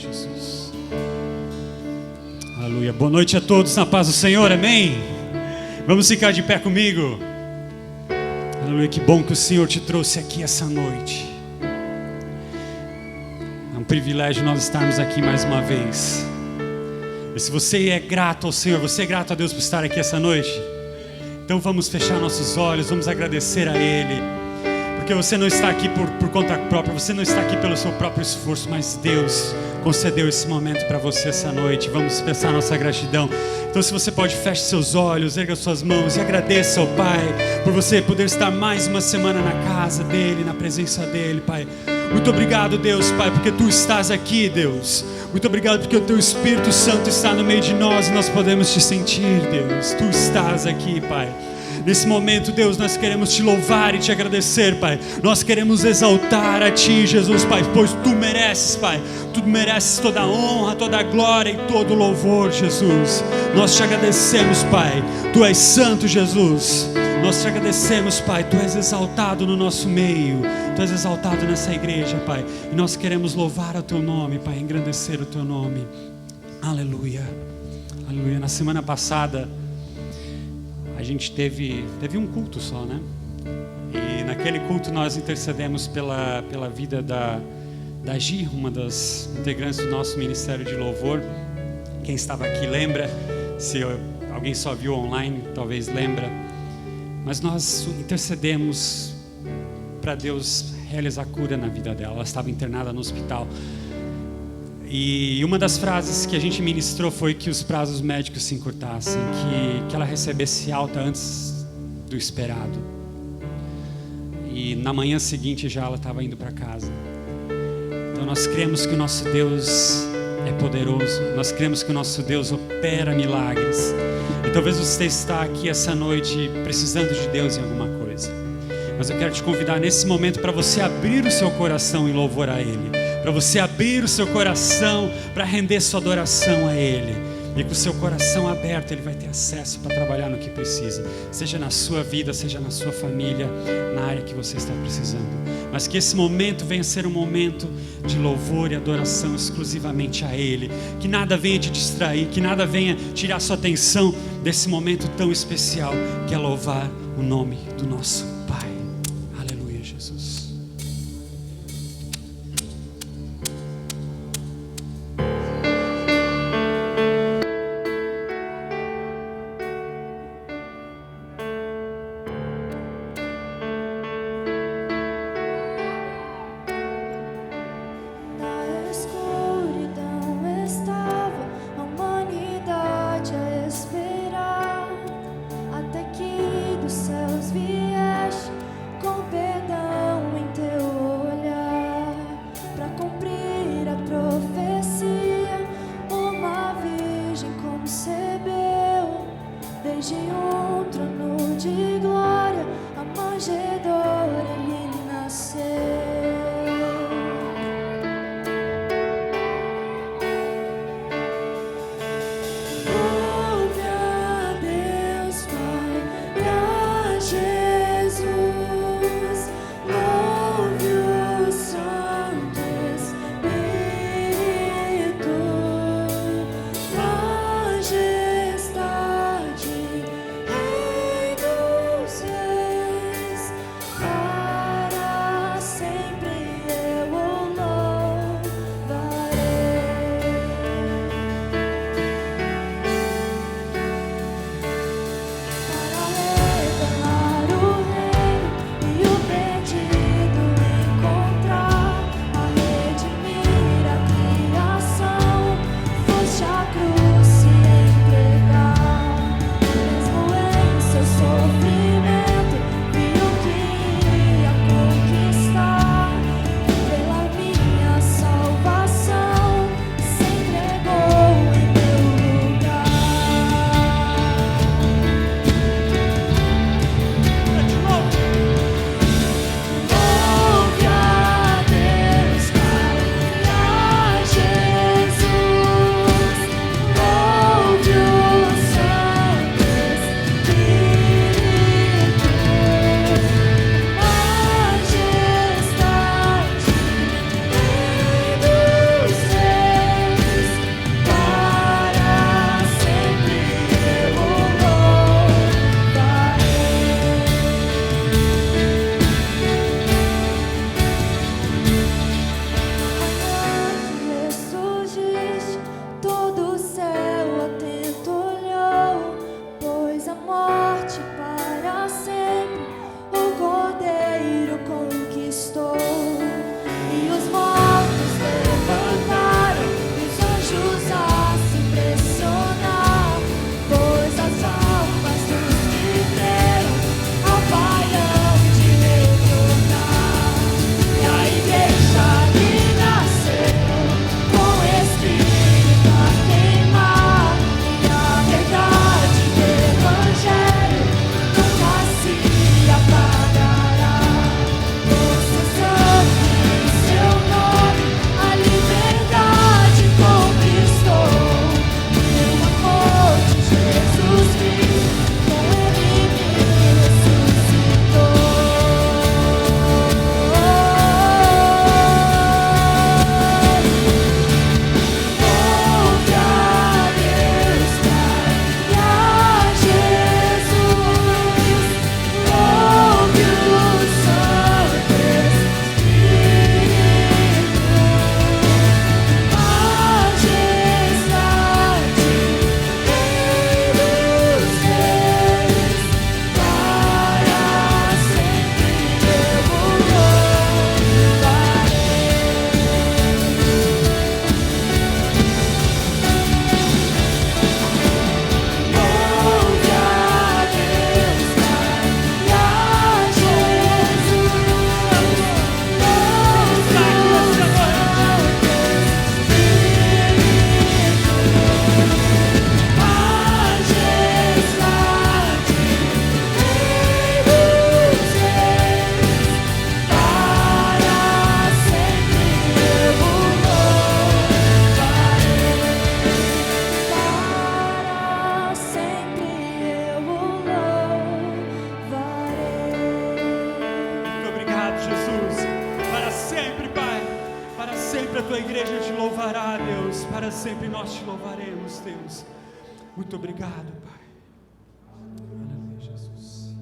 Jesus. Aleluia. Boa noite a todos na paz do Senhor, amém? Vamos ficar de pé comigo. Aleluia, que bom que o Senhor te trouxe aqui essa noite. É um privilégio nós estarmos aqui mais uma vez. E se você é grato ao Senhor, você é grato a Deus por estar aqui essa noite? Então vamos fechar nossos olhos, vamos agradecer a Ele. Porque você não está aqui por conta própria, você não está aqui pelo seu próprio esforço, mas Deus concedeu esse momento para você essa noite. Vamos expressar nossa gratidão. Então, se você pode, feche seus olhos, erga suas mãos e agradeça ao Pai por você poder estar mais uma semana na casa dEle, na presença dEle, Pai. Muito obrigado, Deus, Pai, porque Tu estás aqui, Deus. Muito obrigado porque o Teu Espírito Santo está no meio de nós e nós podemos Te sentir, Deus. Tu estás aqui, Pai. Nesse momento, Deus, nós queremos Te louvar e Te agradecer, Pai. Nós queremos exaltar a Ti, Jesus, Pai, pois Tu mereces, Pai. Tu mereces toda a honra, toda a glória e todo o louvor, Jesus. Nós Te agradecemos, Pai. Tu és santo, Jesus. Nós Te agradecemos, Pai. Tu és exaltado no nosso meio. Tu és exaltado nessa igreja, Pai. E nós queremos louvar o Teu nome, Pai, engrandecer o Teu nome. Aleluia. Aleluia. Na semana passada, a gente teve um culto só, né? E naquele culto nós intercedemos pela vida da Gi, uma das integrantes do nosso Ministério de Louvor. Quem estava aqui lembra, se alguém só viu online, talvez lembra. Mas nós intercedemos para Deus realizar a cura na vida dela. Ela estava internada no hospital. E uma das frases que a gente ministrou foi que os prazos médicos se encurtassem, que ela recebesse alta antes do esperado. E na manhã seguinte já ela estava indo para casa. Então nós cremos que o nosso Deus é poderoso, nós cremos que o nosso Deus opera milagres. E talvez você está aqui essa noite precisando de Deus em alguma coisa. Mas eu quero te convidar nesse momento para você abrir o seu coração em louvor a Ele. Para você abrir o seu coração para render sua adoração a Ele. E com o seu coração aberto, Ele vai ter acesso para trabalhar no que precisa. Seja na sua vida, seja na sua família, na área que você está precisando. Mas que esse momento venha ser um momento de louvor e adoração exclusivamente a Ele. Que nada venha te distrair, que nada venha tirar sua atenção desse momento tão especial, que é louvar o nome do nosso Pai. Aleluia, Jesus. Céus vieste sempre a tua igreja te louvará, Deus. Para sempre nós te louvaremos, Deus. Muito obrigado, Pai. Aleluia, Jesus.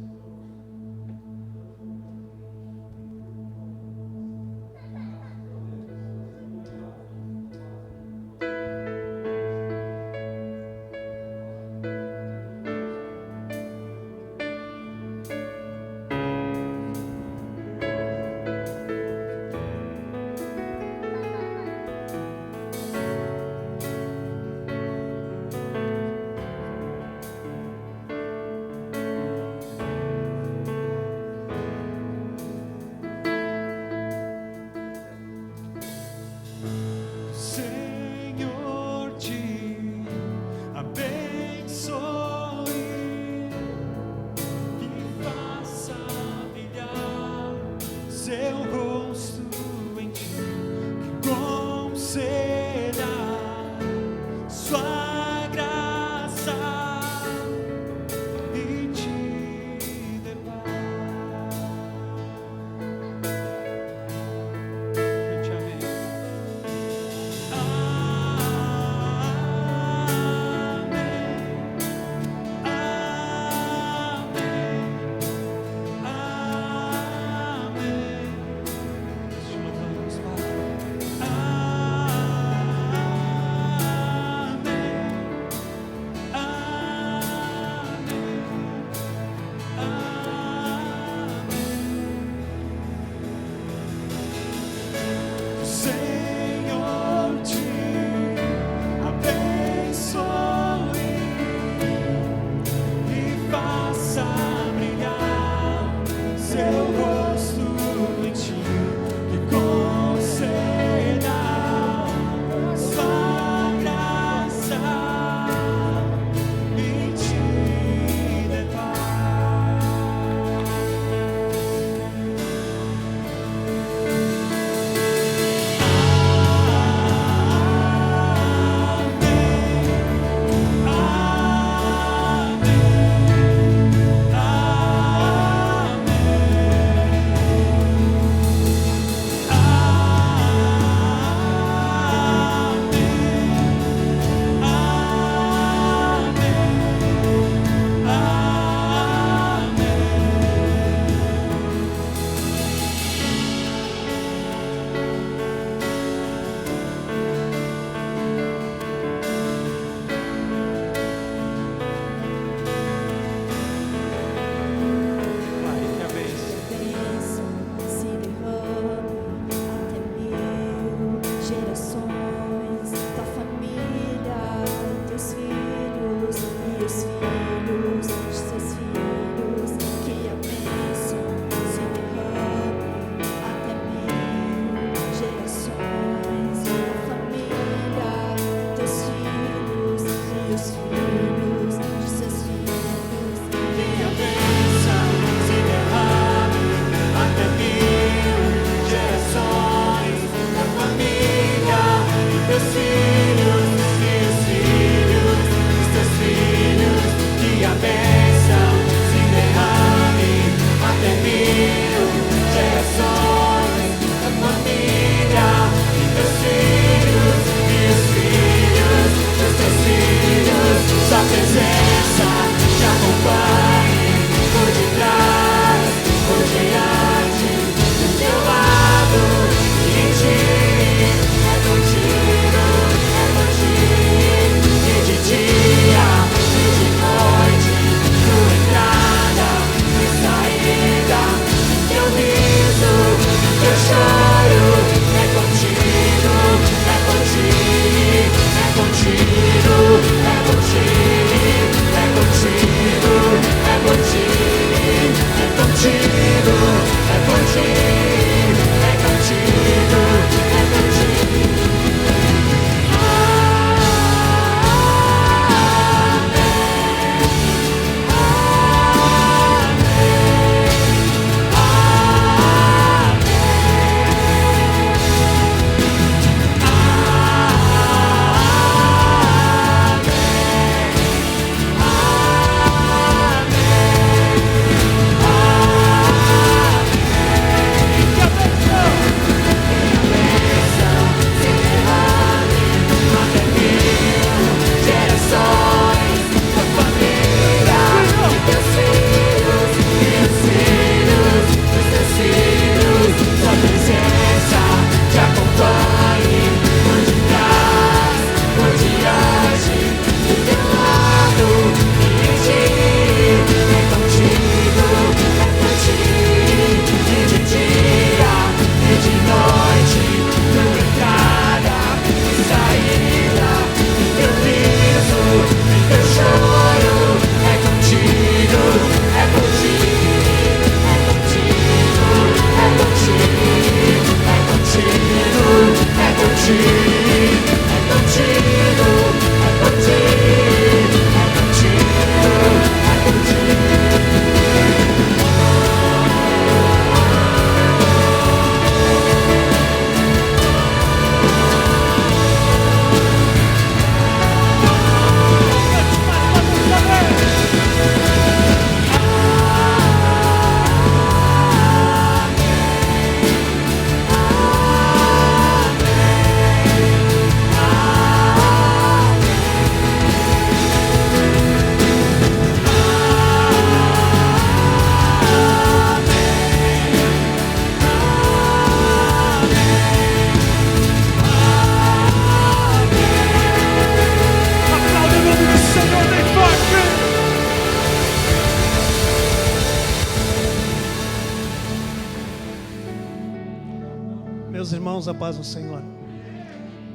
Meus irmãos, a paz do Senhor.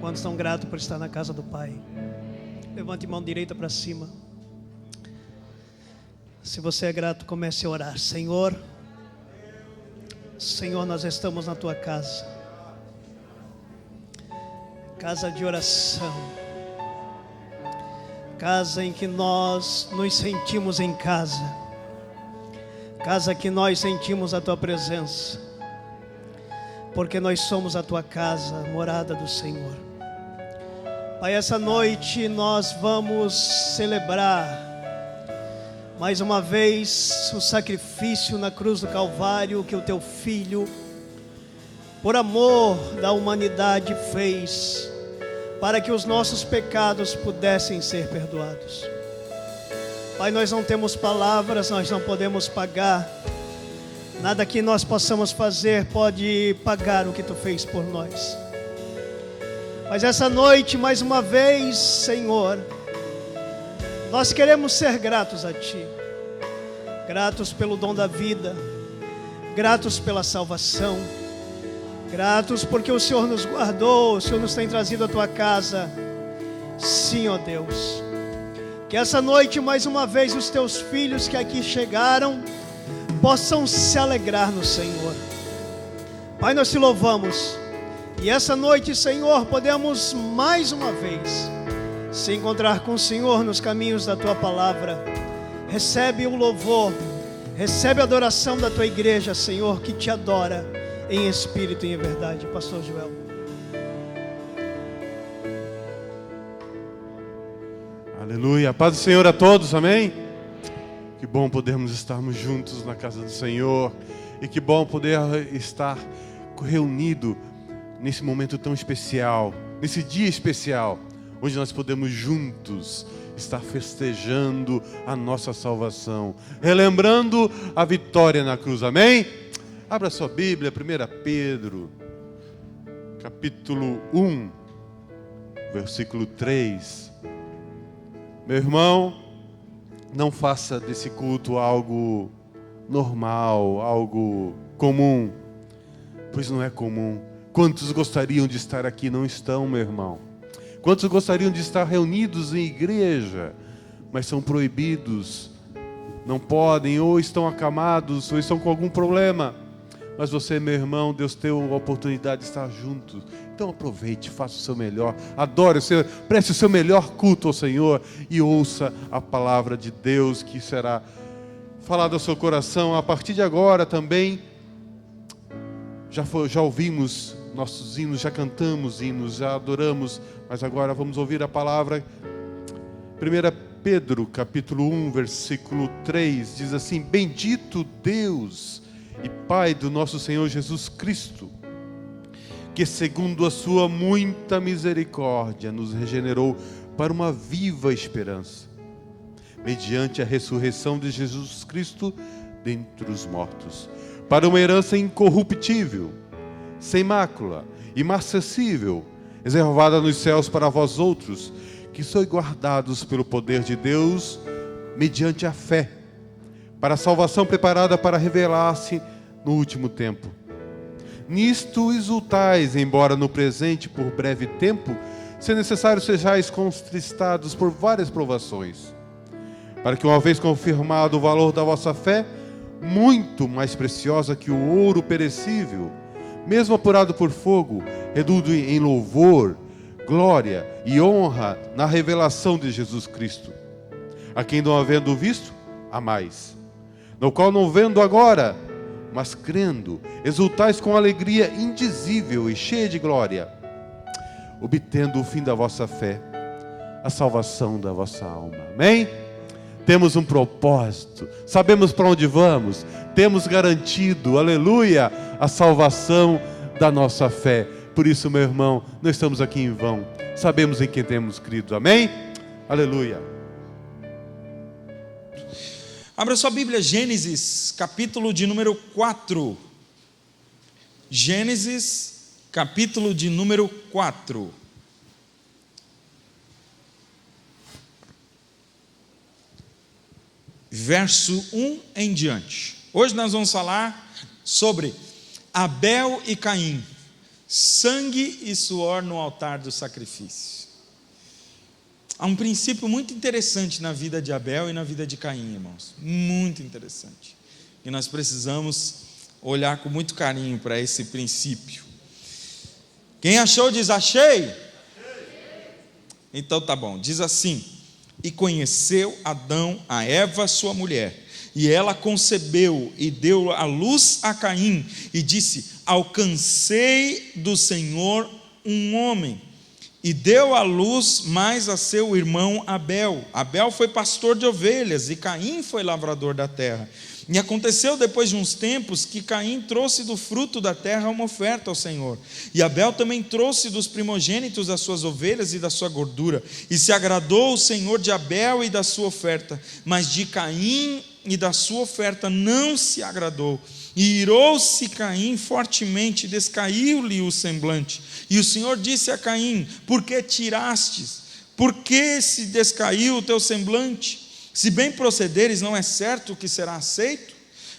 Quantos estão gratos por estar na casa do Pai? Levante a mão direita para cima. Se você é grato, comece a orar. Senhor, nós estamos na Tua casa. Casa de oração. Casa em que nós nos sentimos em casa. Casa que nós sentimos a Tua presença. Porque nós somos a Tua casa, a morada do Senhor. Pai, essa noite nós vamos celebrar mais uma vez o sacrifício na cruz do Calvário que o Teu Filho, por amor da humanidade, fez para que os nossos pecados pudessem ser perdoados. Pai, nós não temos palavras, nós não podemos pagar. Nada que nós possamos fazer pode pagar o que Tu fez por nós. Mas essa noite, mais uma vez, Senhor, nós queremos ser gratos a Ti. Gratos pelo dom da vida. Gratos pela salvação. Gratos porque o Senhor nos guardou, o Senhor nos tem trazido à Tua casa. Sim, ó Deus. Que essa noite, mais uma vez, os Teus filhos que aqui chegaram possam se alegrar no Senhor. Pai, nós Te louvamos. E essa noite, Senhor, podemos mais uma vez se encontrar com o Senhor nos caminhos da Tua palavra. Recebe o louvor, recebe a adoração da Tua igreja, Senhor, que Te adora em espírito e em verdade. Pastor Joel. Aleluia. A paz do Senhor a todos, amém? Que bom podermos estarmos juntos na casa do Senhor. E que bom poder estar reunido nesse momento tão especial, nesse dia especial, onde nós podemos juntos estar festejando a nossa salvação, relembrando a vitória na cruz, amém? Abra sua Bíblia, 1 Pedro, capítulo 1, versículo 3. Meu irmão, não faça desse culto algo normal, algo comum, pois não é comum. Quantos gostariam de estar aqui não estão, meu irmão? Quantos gostariam de estar reunidos em igreja, mas são proibidos, não podem, ou estão acamados, ou estão com algum problema. Mas você, meu irmão, Deus tem a oportunidade de estar juntos. Então aproveite, faça o seu melhor, adore o Senhor, preste o seu melhor culto ao Senhor e ouça a palavra de Deus que será falada ao seu coração. A partir de agora também, já ouvimos nossos hinos, já cantamos hinos, já adoramos, mas agora vamos ouvir a palavra. 1 Pedro, capítulo 1, versículo 3, diz assim: Bendito Deus e Pai do nosso Senhor Jesus Cristo, que segundo a sua muita misericórdia nos regenerou para uma viva esperança, mediante a ressurreição de Jesus Cristo dentre os mortos, para uma herança incorruptível, sem mácula, imarcessível, reservada nos céus para vós outros, que sois guardados pelo poder de Deus, mediante a fé, para a salvação preparada para revelar-se no último tempo. Nisto exultais, embora no presente, por breve tempo, se necessário sejais contristados por várias provações, para que, uma vez confirmado o valor da vossa fé, muito mais preciosa que o ouro perecível, mesmo apurado por fogo, reduz em louvor, glória e honra na revelação de Jesus Cristo, a quem não havendo visto, há mais, no qual não vendo agora, mas crendo, exultais com alegria indizível e cheia de glória, obtendo o fim da vossa fé, a salvação da vossa alma. Amém? Temos um propósito, sabemos para onde vamos, temos garantido, aleluia, a salvação da nossa fé. Por isso, meu irmão, não estamos aqui em vão, sabemos em quem temos crido. Amém? Aleluia. Abra sua Bíblia, Gênesis, capítulo de número 4. Gênesis, capítulo de número 4. Verso 1 em diante. Hoje nós vamos falar sobre Abel e Caim, sangue e suor no altar do sacrifício. Há um princípio muito interessante na vida de Abel e na vida de Caim, irmãos, muito interessante, e nós precisamos olhar com muito carinho para esse princípio. Quem achou diz achei? Então tá bom, diz assim: e conheceu Adão a Eva sua mulher, e ela concebeu e deu à luz a Caim, e disse: alcancei do Senhor um homem. E deu à luz mais a seu irmão Abel. Abel foi pastor de ovelhas, e Caim foi lavrador da terra. E aconteceu depois de uns tempos que Caim trouxe do fruto da terra uma oferta ao Senhor. E Abel também trouxe dos primogênitos das suas ovelhas e da sua gordura. E se agradou o Senhor de Abel e da sua oferta, mas de Caim e da sua oferta não se agradou. E irou-se Caim fortemente, descaiu-lhe o semblante. E o Senhor disse a Caim: por que tirastes? Por que se descaiu o teu semblante? Se bem procederes, não é certo que será aceito?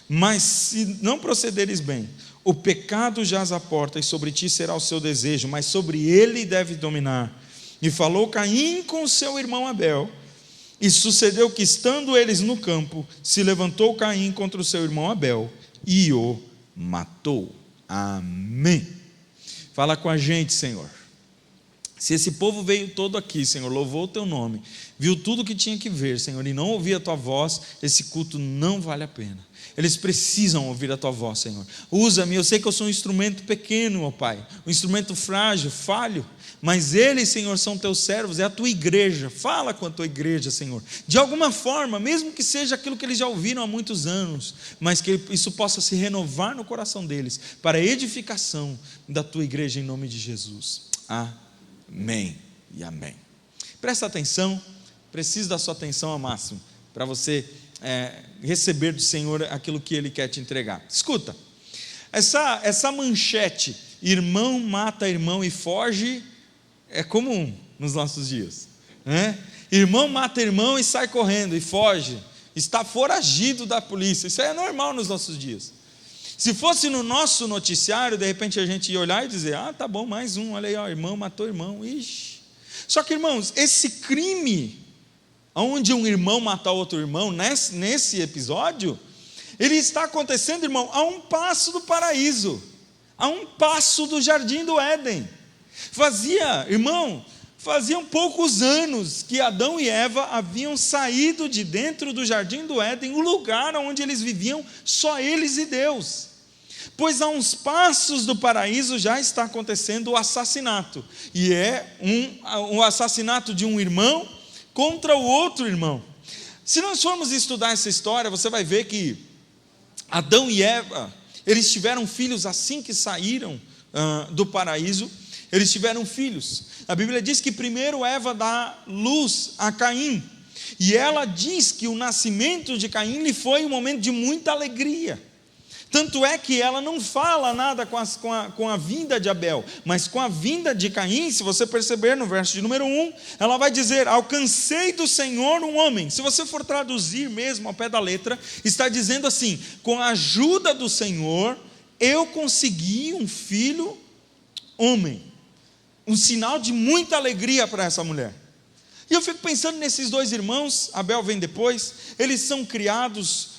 Mas se não procederes bem, o pecado jaz à porta, e sobre ti será o seu desejo, mas sobre ele deve dominar. E falou Caim com seu irmão Abel. E sucedeu que, estando eles no campo, se levantou Caim contra o seu irmão Abel, e o matou. Amém. Fala com a gente, Senhor. Se esse povo veio todo aqui, Senhor, louvou o teu nome, viu tudo o que tinha que ver, Senhor, e não ouvia a tua voz, esse culto não vale a pena. Eles precisam ouvir a tua voz, Senhor. Usa-me, eu sei que eu sou um instrumento pequeno, ó Pai, um instrumento frágil, falho, mas eles, Senhor, são teus servos, é a tua igreja. Fala com a tua igreja, Senhor, de alguma forma, mesmo que seja aquilo que eles já ouviram há muitos anos, mas que isso possa se renovar no coração deles, para a edificação da tua igreja, em nome de Jesus. Amém e amém. Presta atenção, preciso da sua atenção ao máximo, para você receber do Senhor aquilo que Ele quer te entregar. Escuta, essa manchete, irmão mata irmão e foge, é comum nos nossos dias, né? Irmão mata irmão e sai correndo e foge, está foragido da polícia. Isso é normal nos nossos dias. Se fosse no nosso noticiário, de repente a gente ia olhar e dizer: tá bom, mais um, olha aí, ó, irmão matou irmão. Ixi. Só que, irmãos, esse crime, onde um irmão mata outro irmão, nesse episódio, ele está acontecendo, irmão, a um passo do paraíso, a um passo do jardim do Éden. Faziam poucos anos que Adão e Eva haviam saído de dentro do jardim do Éden, o lugar onde eles viviam, só eles e Deus. Pois a uns passos do paraíso já está acontecendo o assassinato, e é um assassinato de um irmão contra o outro irmão. Se nós formos estudar essa história, você vai ver que Adão e Eva, eles tiveram filhos assim que saíram do paraíso. Eles tiveram filhos. A Bíblia diz que primeiro Eva dá luz a Caim, e ela diz que o nascimento de Caim lhe foi um momento de muita alegria. Tanto é que ela não fala nada com a vinda de Abel, mas com a vinda de Caim, se você perceber no verso de número 1, ela vai dizer: alcancei do Senhor um homem. Se você for traduzir mesmo ao pé da letra, está dizendo assim: com a ajuda do Senhor, eu consegui um filho homem. Um sinal de muita alegria para essa mulher. E eu fico pensando nesses dois irmãos, Abel vem depois, eles são criados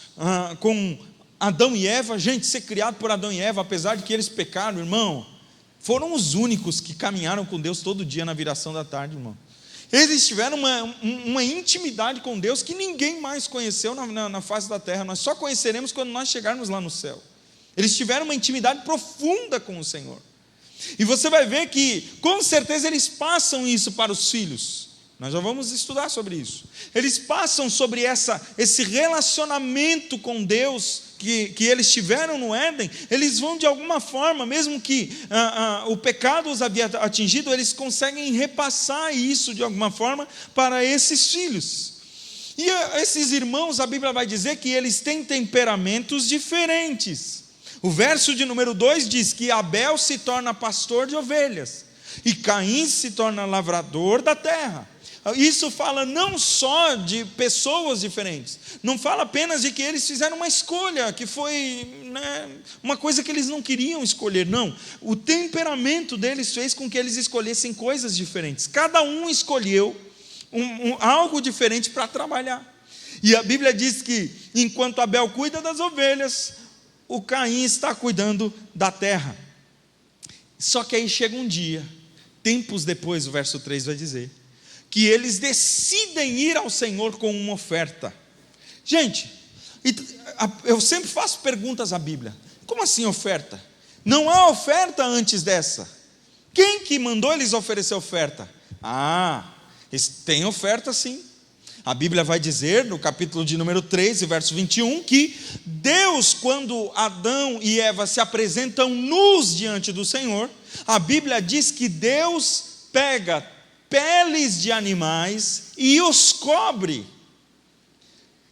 com Adão e Eva, gente, ser criado por Adão e Eva, apesar de que eles pecaram, irmão, foram os únicos que caminharam com Deus todo dia na viração da tarde, irmão. Eles tiveram uma intimidade com Deus que ninguém mais conheceu na face da terra. Nós só conheceremos quando nós chegarmos lá no céu. Eles tiveram uma intimidade profunda com o Senhor. E você vai ver que, com certeza, eles passam isso para os filhos. Nós já vamos estudar sobre isso. Eles passam sobre esse relacionamento com Deus que eles tiveram no Éden. Eles vão de alguma forma, mesmo que o pecado os havia atingido, eles conseguem repassar isso de alguma forma para esses filhos. E esses irmãos, a Bíblia vai dizer que eles têm temperamentos diferentes. O verso de número 2 diz que Abel se torna pastor de ovelhas e Caim se torna lavrador da terra. Isso fala não só de pessoas diferentes, não fala apenas de que eles fizeram uma escolha, que foi uma coisa que eles não queriam escolher, não. O temperamento deles fez com que eles escolhessem coisas diferentes. Cada um escolheu algo diferente para trabalhar. E a Bíblia diz que enquanto Abel cuida das ovelhas, o Caim está cuidando da terra. Só que aí chega um dia, tempos depois, o verso 3 vai dizer, que eles decidem ir ao Senhor com uma oferta. Gente, eu sempre faço perguntas à Bíblia. Como assim oferta? Não há oferta antes dessa. Quem que mandou eles oferecer oferta? Tem oferta sim. A Bíblia vai dizer, no capítulo de número 13, verso 21, que Deus, quando Adão e Eva se apresentam nus diante do Senhor, a Bíblia diz que Deus pega peles de animais e os cobre.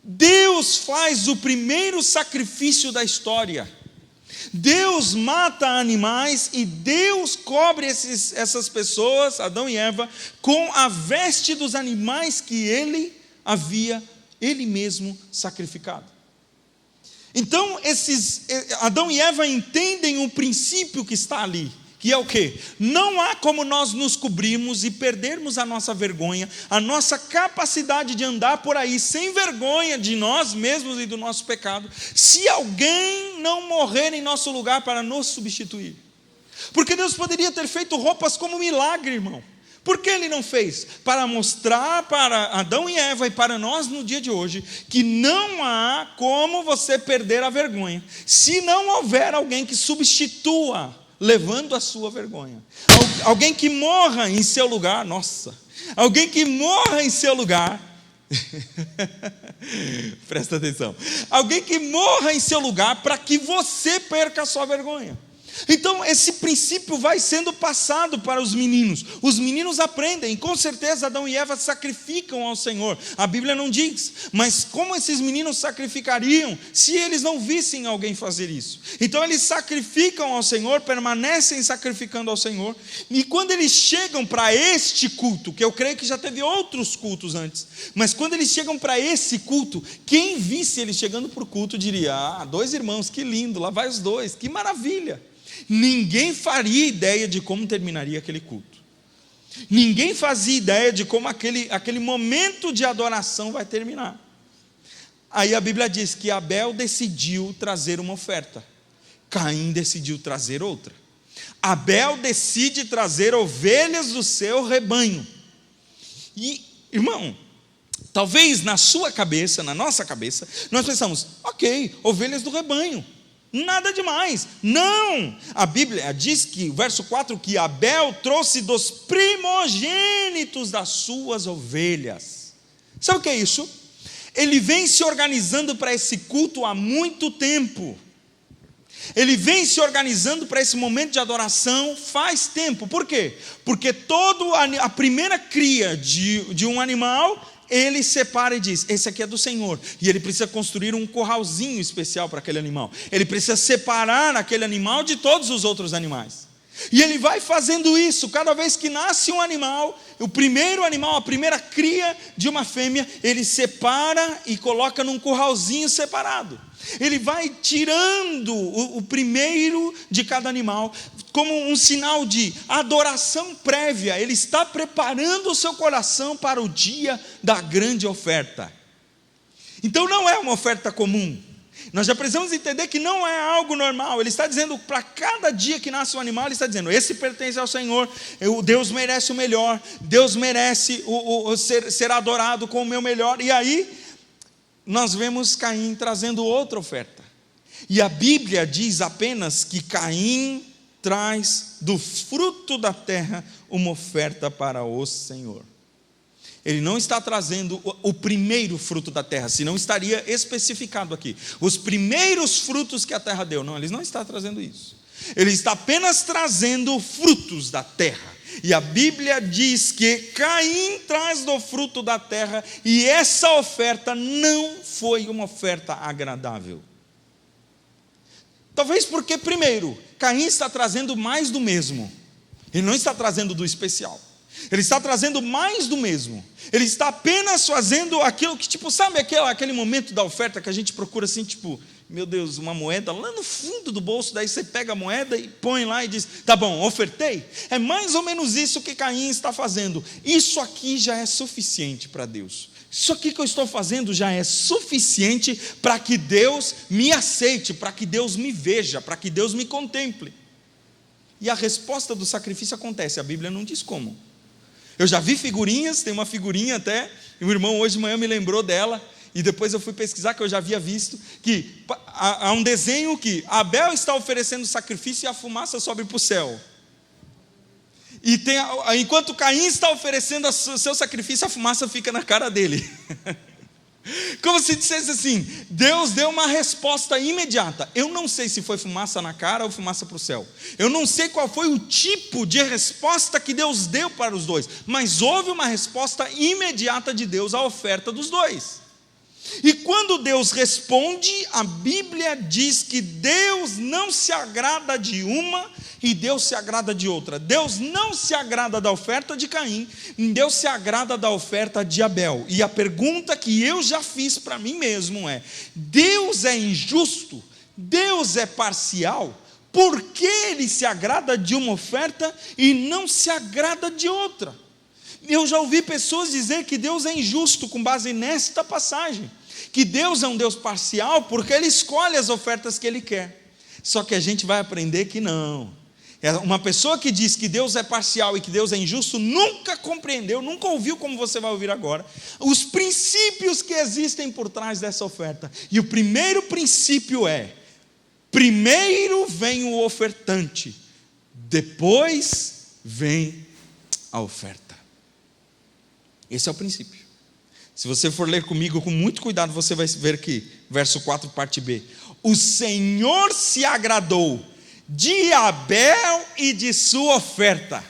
Deus faz o primeiro sacrifício da história. Deus mata animais e Deus cobre essas pessoas, Adão e Eva, com a veste dos animais que ele mesmo sacrificado. Então Adão e Eva entendem o princípio que está ali, que é o quê? Não há como nós nos cobrirmos e perdermos a nossa vergonha, a nossa capacidade de andar por aí sem vergonha de nós mesmos e do nosso pecado, se alguém não morrer em nosso lugar para nos substituir. Porque Deus poderia ter feito roupas como milagre, irmão. Por que Ele não fez? Para mostrar para Adão e Eva e para nós no dia de hoje, que não há como você perder a vergonha, se não houver alguém que substitua, levando a sua vergonha. Alguém que morra em seu lugar, alguém que morra em seu lugar, presta atenção, alguém que morra em seu lugar para que você perca a sua vergonha. Então esse princípio vai sendo passado para os meninos aprendem, com certeza Adão e Eva sacrificam ao Senhor, a Bíblia não diz, mas como esses meninos sacrificariam, se eles não vissem alguém fazer isso? Então eles sacrificam ao Senhor, permanecem sacrificando ao Senhor, e quando eles chegam para este culto, que eu creio que já teve outros cultos antes, mas quando eles chegam para esse culto, quem visse eles chegando para o culto diria, 2 irmãos, que lindo, lá vai os 2, que maravilha. Ninguém faria ideia de como terminaria aquele culto. Ninguém fazia ideia de como aquele momento de adoração vai terminar. Aí a Bíblia diz que Abel decidiu trazer uma oferta, Caim decidiu trazer outra. Abel decide trazer ovelhas do seu rebanho. E, irmão, talvez na sua cabeça, na nossa cabeça, nós pensamos, ok, ovelhas do rebanho, nada demais. Não, a Bíblia diz que, verso 4, que Abel trouxe dos primogênitos das suas ovelhas. Sabe o que é isso? Ele vem se organizando para esse culto há muito tempo. Ele vem se organizando para esse momento de adoração faz tempo. Por quê? Porque toda a primeira cria de um animal, ele separa e diz, esse aqui é do Senhor, e ele precisa construir um curralzinho especial para aquele animal, ele precisa separar aquele animal de todos os outros animais, e ele vai fazendo isso, cada vez que nasce um animal, o primeiro animal, a primeira cria de uma fêmea, ele separa e coloca num curralzinho separado, ele vai tirando o primeiro de cada animal, como um sinal de adoração prévia, ele está preparando o seu coração para o dia da grande oferta. Então não é uma oferta comum, Nós já precisamos entender que não é algo normal. Ele está dizendo, para cada dia que nasce um animal, ele está dizendo, esse pertence ao Senhor, Deus merece o melhor, Deus merece ser adorado com o meu melhor. E aí, nós vemos Caim trazendo outra oferta. E a Bíblia diz apenas que Caim traz do fruto da terra uma oferta para o Senhor. Ele não está trazendo o primeiro fruto da terra, senão estaria especificado aqui. Os primeiros frutos que a terra deu. Não, ele não está trazendo isso. Ele está apenas trazendo frutos da terra. E a Bíblia diz que Caim traz do fruto da terra, e essa oferta não foi uma oferta agradável. Talvez porque, primeiro, Caim está trazendo mais do mesmo. Ele não está trazendo do especial. Ele está trazendo mais do mesmo. Ele está apenas fazendo aquilo que, sabe aquele momento da oferta que a gente procura assim, meu Deus, uma moeda lá no fundo do bolso, daí você pega a moeda e põe lá e diz, tá bom, ofertei. É mais ou menos isso que Caim está fazendo. Isso aqui já é suficiente para Deus. Isso aqui que eu estou fazendo já é suficiente para que Deus me aceite, para que Deus me veja, para que Deus me contemple. E a resposta do sacrifício acontece, a Bíblia não diz como. Eu já vi figurinhas, tem uma figurinha até, e o irmão hoje de manhã me lembrou dela, e depois eu fui pesquisar, que eu já havia visto, que há um desenho que Abel está oferecendo sacrifício e a fumaça sobe para o céu. E enquanto Caim está oferecendo o seu sacrifício, a fumaça fica na cara dele. Como se dissesse assim, Deus deu uma resposta imediata. Eu não sei se foi fumaça na cara ou fumaça para o céu. Eu não sei qual foi o tipo de resposta que Deus deu para os dois, mas houve uma resposta imediata de Deus à oferta dos dois. E quando Deus responde, a Bíblia diz que Deus não se agrada de uma e Deus se agrada de outra. Deus não se agrada da oferta de Caim, Deus se agrada da oferta de Abel. E a pergunta que eu já fiz para mim mesmo é: Deus é injusto? Deus é parcial? Por que Ele se agrada de uma oferta e não se agrada de outra? Eu já ouvi pessoas dizer que Deus é injusto com base nesta passagem, que Deus é um Deus parcial porque Ele escolhe as ofertas que Ele quer. Só que a gente vai aprender que não. Uma pessoa que diz que Deus é parcial e que Deus é injusto nunca compreendeu, nunca ouviu, como você vai ouvir agora, os princípios que existem por trás dessa oferta. E o primeiro princípio é: primeiro vem o ofertante, depois vem a oferta. Esse é o princípio. Se você for ler comigo com muito cuidado, você vai ver que, verso 4, parte B: o Senhor se agradou de Abel e de sua oferta.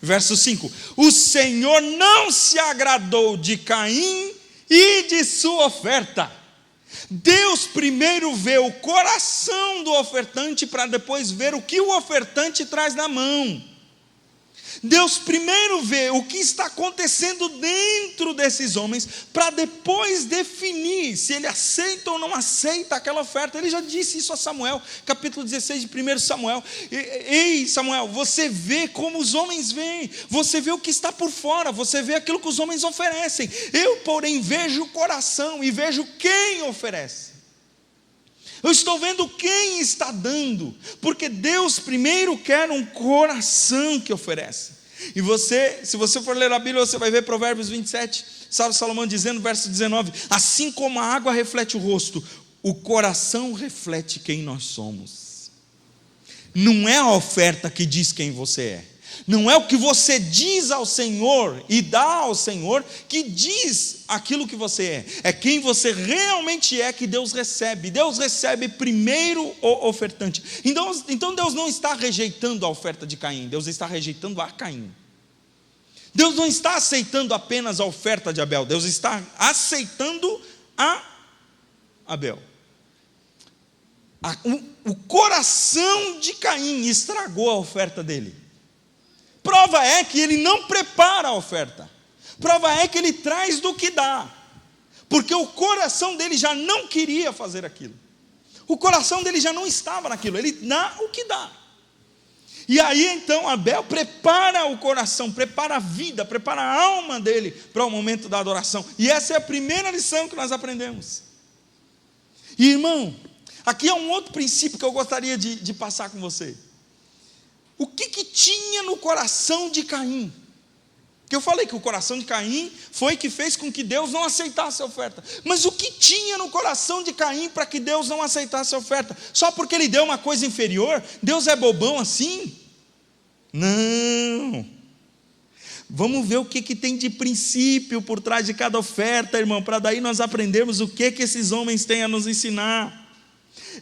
Verso 5: o Senhor não se agradou de Caim e de sua oferta. Deus primeiro vê o coração do ofertante para depois ver o que o ofertante traz na mão. Deus primeiro vê o que está acontecendo dentro desses homens, para depois definir se ele aceita ou não aceita aquela oferta. Ele já disse isso a Samuel, capítulo 16 de 1 Samuel. Ei Samuel, você vê como os homens veem, você vê o que está por fora, você vê aquilo que os homens oferecem. Eu, porém, vejo o coração e vejo quem oferece. Eu estou vendo quem está dando, porque Deus primeiro quer um coração que oferece. E se você for ler a Bíblia, você vai ver Provérbios 27, sabe Salomão dizendo, verso 19: assim como a água reflete o rosto, o coração reflete quem nós somos. Não é a oferta que diz quem você é, não é o que você diz ao Senhor e dá ao Senhor que diz aquilo que você é. É quem você realmente é que Deus recebe. Deus recebe primeiro o ofertante. Então Deus não está rejeitando a oferta de Caim, Deus está rejeitando a Caim. Deus não está aceitando apenas a oferta de Abel, Deus está aceitando a Abel. O coração de Caim estragou a oferta dele. Prova é que ele não prepara a oferta. Prova é que ele traz do que dá. Porque o coração dele já não queria fazer aquilo. O coração dele já não estava naquilo. Ele dá o que dá. E aí então Abel prepara o coração, prepara a vida, prepara a alma dele para o momento da adoração. E essa é a primeira lição que nós aprendemos. E irmão, aqui é um outro princípio que eu gostaria de passar com você. O que tinha no coração de Caim? Porque eu falei que o coração de Caim foi que fez com que Deus não aceitasse a oferta. Mas o que tinha no coração de Caim para que Deus não aceitasse a oferta? Só porque ele deu uma coisa inferior? Deus é bobão assim? Não. Vamos ver o que tem de princípio por trás de cada oferta, irmão, para daí nós aprendermos o que esses homens têm a nos ensinar.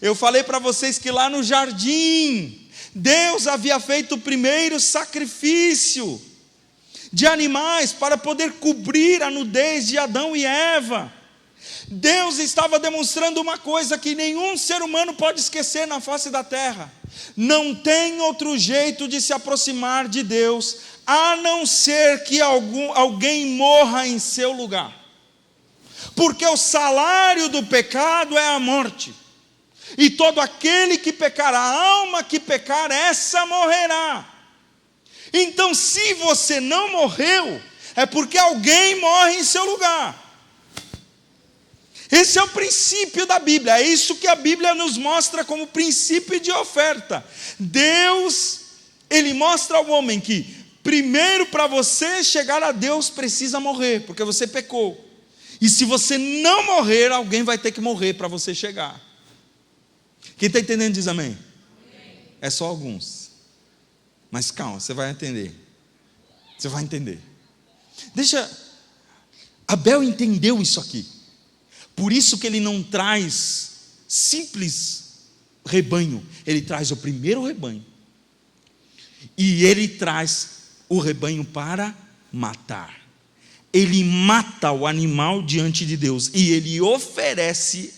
Eu falei para vocês que lá no jardim, Deus havia feito o primeiro sacrifício de animais para poder cobrir a nudez de Adão e Eva. Deus estava demonstrando uma coisa que nenhum ser humano pode esquecer na face da terra: não tem outro jeito de se aproximar de Deus, a não ser que alguém morra em seu lugar, porque o salário do pecado é a morte, e todo aquele que pecar, a alma que pecar, essa morrerá. Então, se você não morreu, é porque alguém morre em seu lugar. Esse é o princípio da Bíblia, é isso que a Bíblia nos mostra como princípio de oferta. Deus, Ele mostra ao homem que, primeiro, para você chegar a Deus, precisa morrer, porque você pecou. E se você não morrer, alguém vai ter que morrer para você chegar. Quem está entendendo diz amém. É só alguns. Mas calma, você vai entender. Você vai entender. Abel entendeu isso aqui. Por isso que ele não traz simples rebanho. Ele traz o primeiro rebanho. E ele traz o rebanho para matar. Ele mata o animal diante de Deus. E ele oferece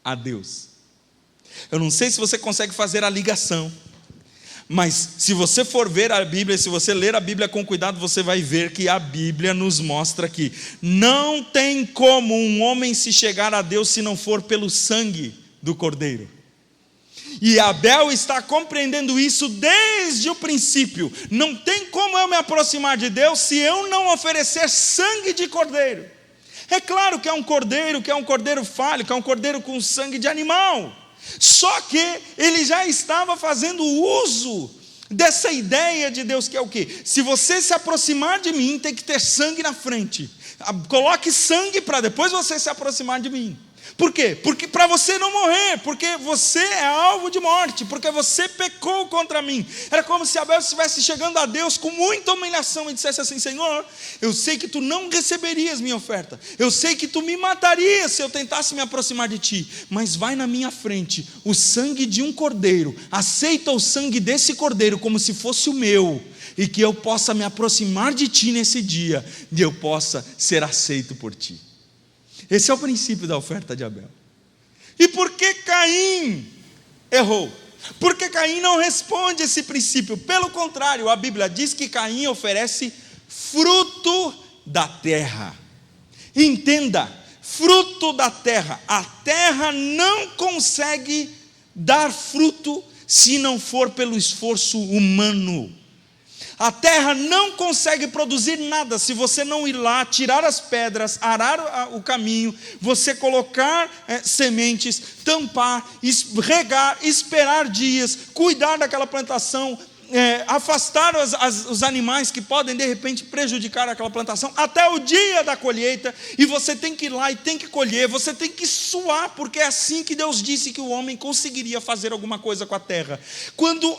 a Deus. Eu não sei se você consegue fazer a ligação, mas se você for ver a Bíblia, se você ler a Bíblia com cuidado, você vai ver que a Bíblia nos mostra que não tem como um homem se chegar a Deus se não for pelo sangue do Cordeiro. E Abel está compreendendo isso desde o princípio. Não tem como eu me aproximar de Deus se eu não oferecer sangue de cordeiro. É claro que é um cordeiro falho, que é um cordeiro com sangue de animal. Só que ele já estava fazendo uso dessa ideia de Deus, que é o quê? Se você se aproximar de mim, tem que ter sangue na frente. Coloque sangue para depois você se aproximar de mim. Por quê? Porque para você não morrer, porque você é alvo de morte, porque você pecou contra mim. Era como se Abel estivesse chegando a Deus com muita humilhação e dissesse assim: Senhor, eu sei que tu não receberias minha oferta, eu sei que tu me matarias se eu tentasse me aproximar de ti, mas vai na minha frente o sangue de um cordeiro, aceita o sangue desse cordeiro como se fosse o meu, e que eu possa me aproximar de ti nesse dia, e eu possa ser aceito por ti. Esse é o princípio da oferta de Abel. E por que Caim errou? Porque Caim não responde esse princípio. Pelo contrário, a Bíblia diz que Caim oferece fruto da terra. Entenda, fruto da terra. A terra não consegue dar fruto se não for pelo esforço humano. A terra não consegue produzir nada se você não ir lá, tirar as pedras, arar o caminho, você colocar sementes, tampar, regar, esperar dias, cuidar daquela plantação, afastar os animais que podem de repente prejudicar aquela plantação, até o dia da colheita, e você tem que ir lá e tem que colher, você tem que suar, porque é assim que Deus disse que o homem conseguiria fazer alguma coisa com a terra. Quando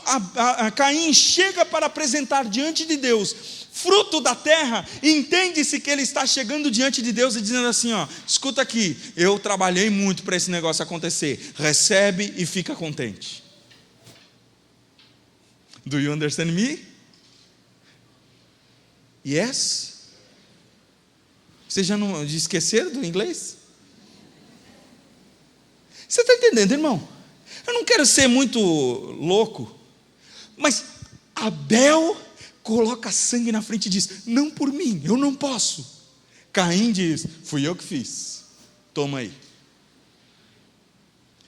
Caim chega para apresentar diante de Deus fruto da terra, entende-se que ele está chegando diante de Deus e dizendo assim: ó, escuta aqui, eu trabalhei muito para esse negócio acontecer, recebe e fica contente. Do you understand me? Yes? Vocês já não esqueceram do inglês? Você está entendendo, irmão? Eu não quero ser muito louco, mas Abel coloca sangue na frente e diz: não por mim, eu não posso. Caim diz: fui eu que fiz, toma aí.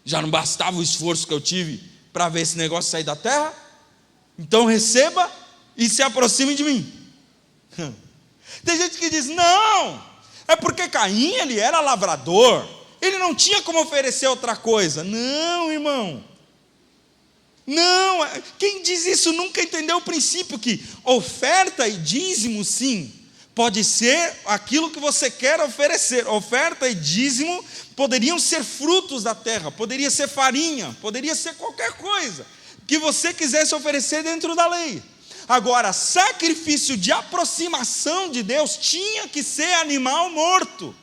Já não bastava o esforço que eu tive para ver esse negócio sair da terra? Então receba e se aproxime de mim. Tem gente que diz: não, é porque Caim ele era lavrador, ele não tinha como oferecer outra coisa. Não, irmão. Não, quem diz isso nunca entendeu o princípio que oferta e dízimo, sim, pode ser aquilo que você quer oferecer. Oferta e dízimo poderiam ser frutos da terra, poderia ser farinha, poderia ser qualquer coisa que você quisesse oferecer dentro da lei. Agora, sacrifício de aproximação de Deus tinha que ser animal morto.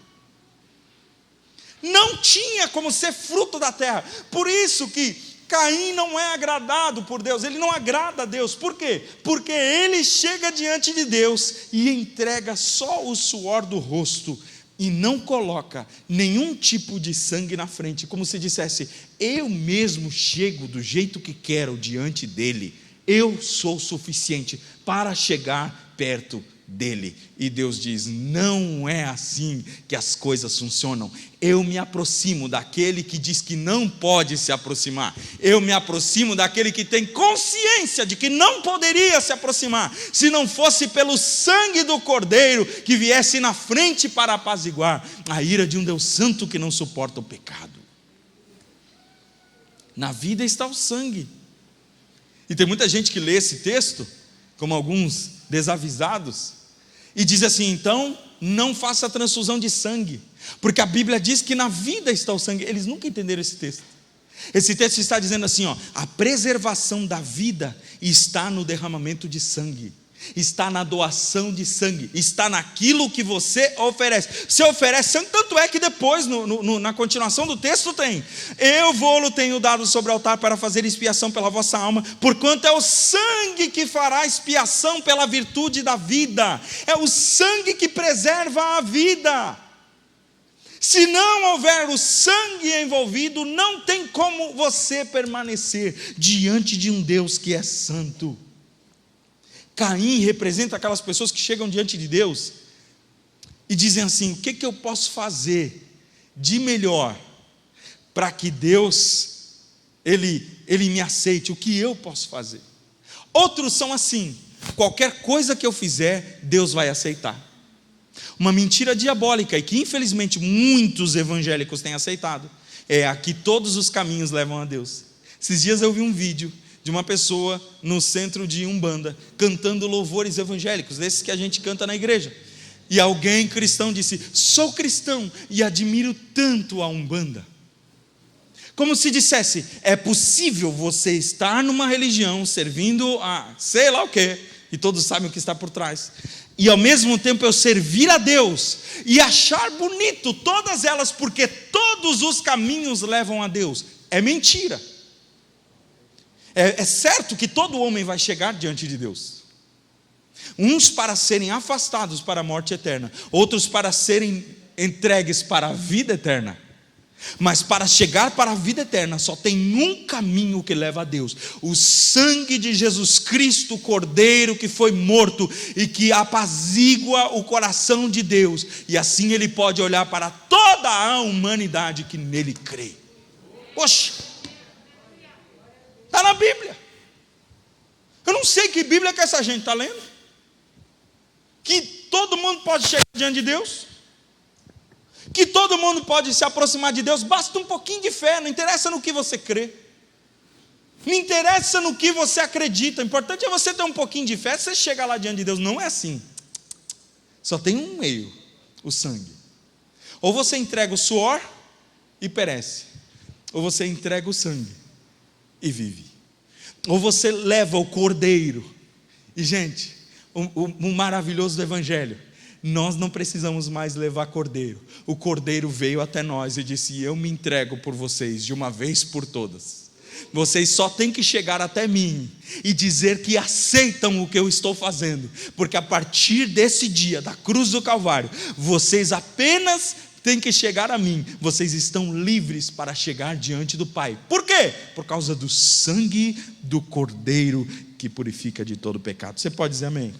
Não tinha como ser fruto da terra. Por isso que Caim não é agradado por Deus, ele não agrada a Deus. Por quê? Porque ele chega diante de Deus e entrega só o suor do rosto e não coloca nenhum tipo de sangue na frente, como se dissesse: eu mesmo chego do jeito que quero diante dele, eu sou suficiente para chegar perto dele. E Deus diz: não é assim que as coisas funcionam. Eu me aproximo daquele que diz que não pode se aproximar. Eu me aproximo daquele que tem consciência de que não poderia se aproximar se não fosse pelo sangue do Cordeiro que viesse na frente para apaziguar a ira de um Deus santo que não suporta o pecado. Na vida está o sangue. E tem muita gente que lê esse texto, como alguns desavisados, e diz assim: então não faça transfusão de sangue, porque a Bíblia diz que na vida está o sangue. Eles nunca entenderam esse texto. Esse texto está dizendo assim, a preservação da vida está no derramamento de sangue, está na doação de sangue, está naquilo que você oferece. Você oferece sangue, tanto é que depois, na continuação do texto tem: eu vou-lo tenho dado sobre o altar para fazer expiação pela vossa alma, porquanto é o sangue que fará expiação pela virtude da vida. É o sangue que preserva a vida. Se não houver o sangue envolvido, não tem como você permanecer diante de um Deus que é santo. Caim representa aquelas pessoas que chegam diante de Deus e dizem assim: o que eu posso fazer de melhor para que Deus ele me aceite? O que eu posso fazer? Outros são assim: qualquer coisa que eu fizer, Deus vai aceitar. Uma mentira diabólica, e que infelizmente muitos evangélicos têm aceitado, é a que todos os caminhos levam a Deus. Esses dias eu vi um vídeo de uma pessoa no centro de Umbanda, cantando louvores evangélicos, desses que a gente canta na igreja. E alguém cristão disse: sou cristão e admiro tanto a Umbanda. Como se dissesse: é possível você estar numa religião, servindo a sei lá o quê, e todos sabem o que está por trás, e ao mesmo tempo eu servir a Deus, e achar bonito todas elas, porque todos os caminhos levam a Deus. É mentira. É certo que todo homem vai chegar diante de Deus, uns para serem afastados para a morte eterna, outros para serem entregues para a vida eterna. Mas para chegar para a vida eterna só tem um caminho que leva a Deus: o sangue de Jesus Cristo, Cordeiro que foi morto e que apazigua o coração de Deus, e assim ele pode olhar para toda a humanidade que nele crê. Poxa, está na Bíblia. Eu não sei que Bíblia que essa gente está lendo, que todo mundo pode chegar diante de Deus, que todo mundo pode se aproximar de Deus. Basta um pouquinho de fé, não interessa no que você crê, não interessa no que você acredita, o importante é você ter um pouquinho de fé. Você chega lá diante de Deus. Não é assim. Só tem um meio: o sangue. Ou você entrega o suor e perece, ou você entrega o sangue e vive. Ou você leva o Cordeiro. E gente, o maravilhoso do Evangelho: nós não precisamos mais levar Cordeiro. O Cordeiro veio até nós e disse: eu me entrego por vocês de uma vez por todas. Vocês só têm que chegar até mim e dizer que aceitam o que eu estou fazendo, porque a partir desse dia da cruz do Calvário, vocês apenas têm que chegar a mim. Vocês estão livres para chegar diante do Pai. Por quê? Por causa do sangue do Cordeiro que purifica de todo pecado. Você pode dizer amém?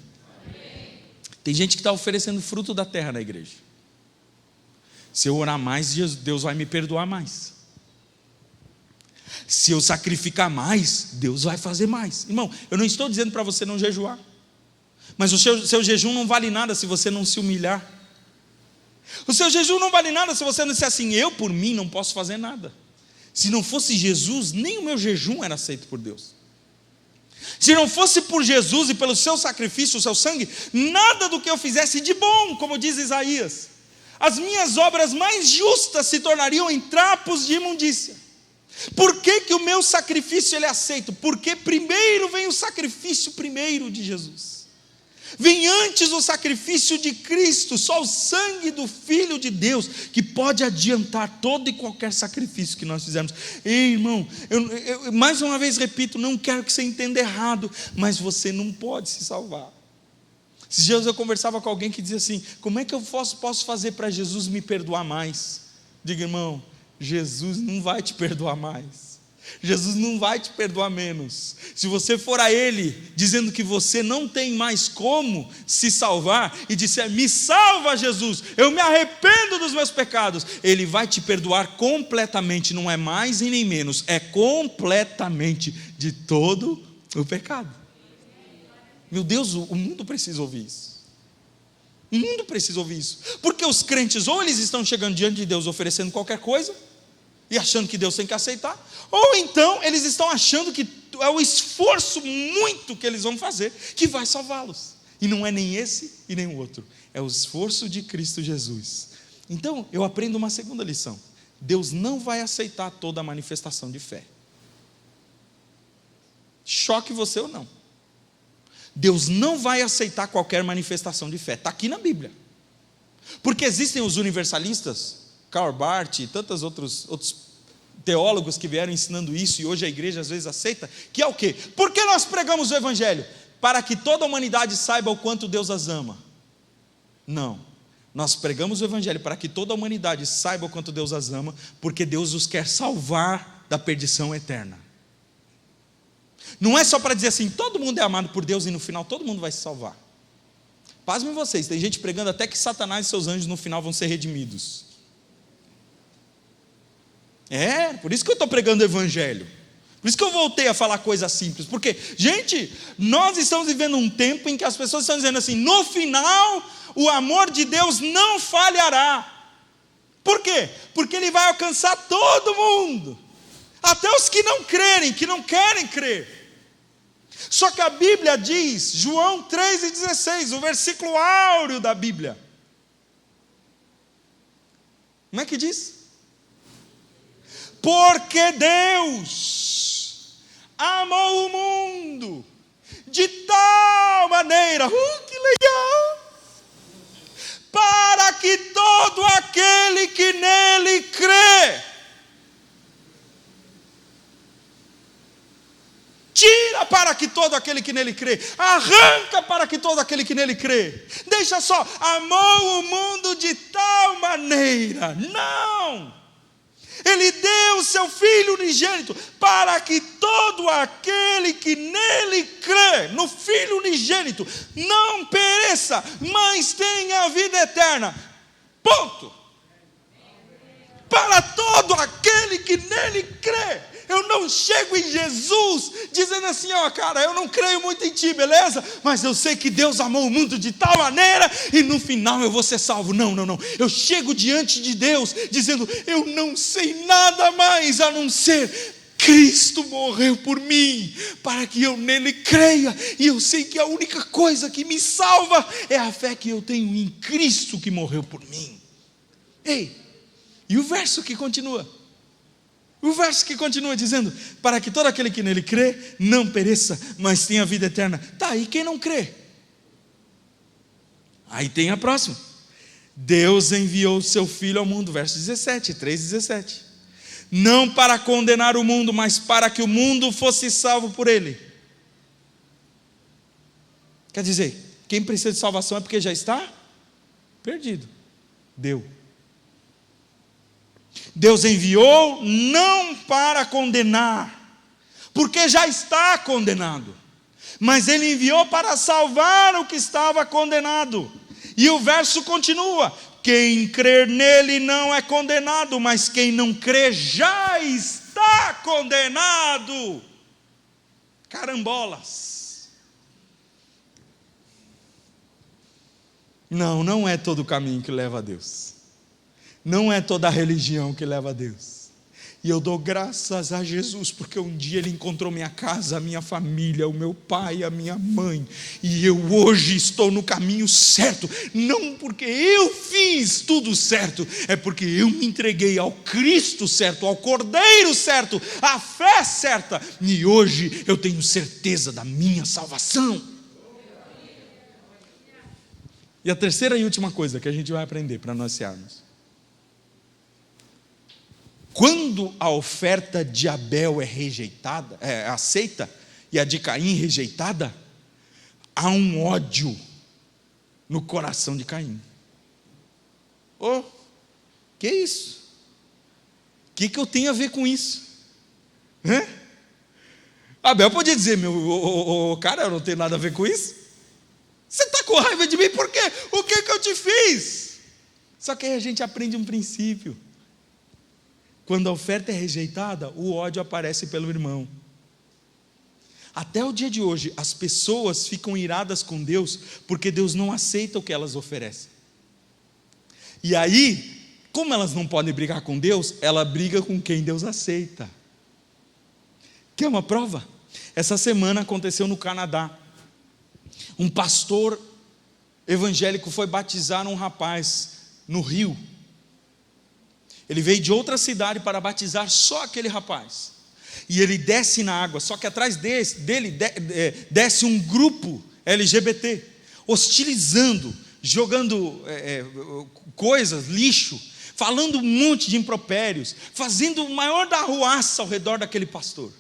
Tem gente que está oferecendo fruto da terra na igreja. Se eu orar mais, Deus vai me perdoar mais. Se eu sacrificar mais, Deus vai fazer mais. Irmão, eu não estou dizendo para você não jejuar, mas o seu jejum não vale nada se você não se humilhar. O seu jejum não vale nada se você não disser assim: eu por mim não posso fazer nada. Se não fosse Jesus, nem o meu jejum era aceito por Deus. Se não fosse por Jesus e pelo seu sacrifício, o seu sangue, nada do que eu fizesse de bom, como diz Isaías, as minhas obras mais justas se tornariam em trapos de imundícia. Por que que o meu sacrifício ele é aceito? Porque primeiro vem o sacrifício primeiro de Jesus. Vem antes o sacrifício de Cristo, só o sangue do Filho de Deus, que pode adiantar todo e qualquer sacrifício que nós fizermos. Ei, irmão, eu mais uma vez repito, não quero que você entenda errado, mas você não pode se salvar. Esses dias eu conversava com alguém que dizia assim: como é que eu posso fazer para Jesus me perdoar mais? Diga, irmão, Jesus não vai te perdoar mais. Jesus não vai te perdoar menos. Se você for a Ele dizendo que você não tem mais como se salvar e disser: me salva, Jesus, eu me arrependo dos meus pecados, Ele vai te perdoar completamente, não é mais e nem menos, é completamente de todo o pecado. Meu Deus, o mundo precisa ouvir isso. O mundo precisa ouvir isso. Porque os crentes, ou eles estão chegando diante de Deus oferecendo qualquer coisa e achando que Deus tem que aceitar, ou então eles estão achando que é o esforço muito que eles vão fazer que vai salvá-los, e não é nem esse e nem o outro, é o esforço de Cristo Jesus. Então eu aprendo uma segunda lição: Deus não vai aceitar toda a manifestação de fé, choque você ou não. Deus não vai aceitar qualquer manifestação de fé, está aqui na Bíblia, porque existem os universalistas, Karl Barth e tantos outros teólogos que vieram ensinando isso, e hoje a igreja às vezes aceita, que é o quê? Por que nós pregamos o Evangelho? Para que toda a humanidade saiba o quanto Deus as ama. Não, nós pregamos o Evangelho para que toda a humanidade saiba o quanto Deus as ama, porque Deus os quer salvar da perdição eterna. Não é só para dizer assim: todo mundo é amado por Deus e no final todo mundo vai se salvar. Pasmem vocês, tem gente pregando até que Satanás e seus anjos no final vão ser redimidos. Por isso que eu estou pregando o Evangelho, por isso que eu voltei a falar coisas simples, porque, gente, nós estamos vivendo um tempo em que as pessoas estão dizendo assim: no final, o amor de Deus não falhará. Por quê? Porque Ele vai alcançar todo mundo, até os que não crerem, que não querem crer. Só que a Bíblia diz, João 3,16, o versículo áureo da Bíblia, como é que diz? Porque Deus amou o mundo de tal maneira, que legal, para que todo aquele que nele crê, tira para que todo aquele que nele crê, arranca para que todo aquele que nele crê, deixa só, amou o mundo de tal maneira, não, Ele deu o seu Filho unigênito, para que todo aquele que nele crê, no Filho unigênito, não pereça, mas tenha a vida eterna, ponto. Para todo aquele que nele crê. Eu não chego em Jesus dizendo assim: ó, cara, eu não creio muito em ti, beleza? Mas eu sei que Deus amou o mundo de tal maneira e no final eu vou ser salvo. Não. Eu chego diante de Deus dizendo: eu não sei nada mais a não ser Cristo morreu por mim, para que eu nele creia. E eu sei que a única coisa que me salva é a fé que eu tenho em Cristo que morreu por mim. Ei, e o verso que continua? O verso que continua dizendo: para que todo aquele que nele crê não pereça, mas tenha vida eterna. Tá, e quem não crê? Aí tem a próxima: Deus enviou o seu Filho ao mundo, verso 17, 3,17, não para condenar o mundo, mas para que o mundo fosse salvo por ele. Quer dizer, quem precisa de salvação é porque já está perdido. Deus enviou não para condenar, porque já está condenado, mas Ele enviou para salvar o que estava condenado. E o verso continua: quem crer nele não é condenado, mas quem não crê já está condenado. Carambolas. Não, não é todo o caminho que leva a Deus. Não é toda a religião que leva a Deus. E eu dou graças a Jesus, porque um dia Ele encontrou minha casa, a minha família, o meu pai, a minha mãe, e eu hoje estou no caminho certo, não porque eu fiz tudo certo, é porque eu me entreguei ao Cristo certo, ao Cordeiro certo, à fé certa, e hoje eu tenho certeza da minha salvação. E a terceira e última coisa que a gente vai aprender para nós cearmos: quando a oferta de Abel é rejeitada, aceita, e a de Caim rejeitada, há um ódio no coração de Caim. Que isso? O que eu tenho a ver com isso? Abel podia dizer: cara, eu não tenho nada a ver com isso. Você está com raiva de mim por quê? O que eu te fiz? Só que aí a gente aprende um princípio. Quando a oferta é rejeitada, o ódio aparece pelo irmão. Até o dia de hoje, as pessoas ficam iradas com Deus, porque Deus não aceita o que elas oferecem. E aí, como elas não podem brigar com Deus, ela briga com quem Deus aceita. Quer uma prova? Essa semana aconteceu no Canadá. Um pastor evangélico foi batizar um rapaz no rio. Ele veio de outra cidade para batizar só aquele rapaz. E ele desce na água, só que atrás dele desce um grupo LGBT, hostilizando, jogando coisas, lixo, falando um monte de impropérios, fazendo o maior da arruaça ao redor daquele pastor.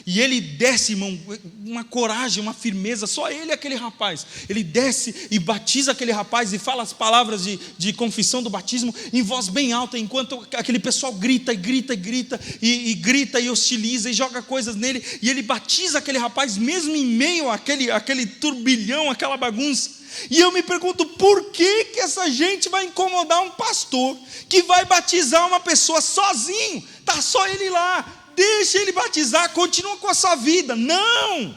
E ele desce, irmão, uma coragem, uma firmeza, só ele e aquele rapaz. Ele desce e batiza aquele rapaz e fala as palavras de confissão do batismo em voz bem alta, enquanto aquele pessoal grita e hostiliza e joga coisas nele. E ele batiza aquele rapaz mesmo em meio àquele turbilhão, aquela bagunça. E eu me pergunto, por que essa gente vai incomodar um pastor que vai batizar uma pessoa sozinho? Está só ele lá. Deixa ele batizar, continua com a sua vida. Não!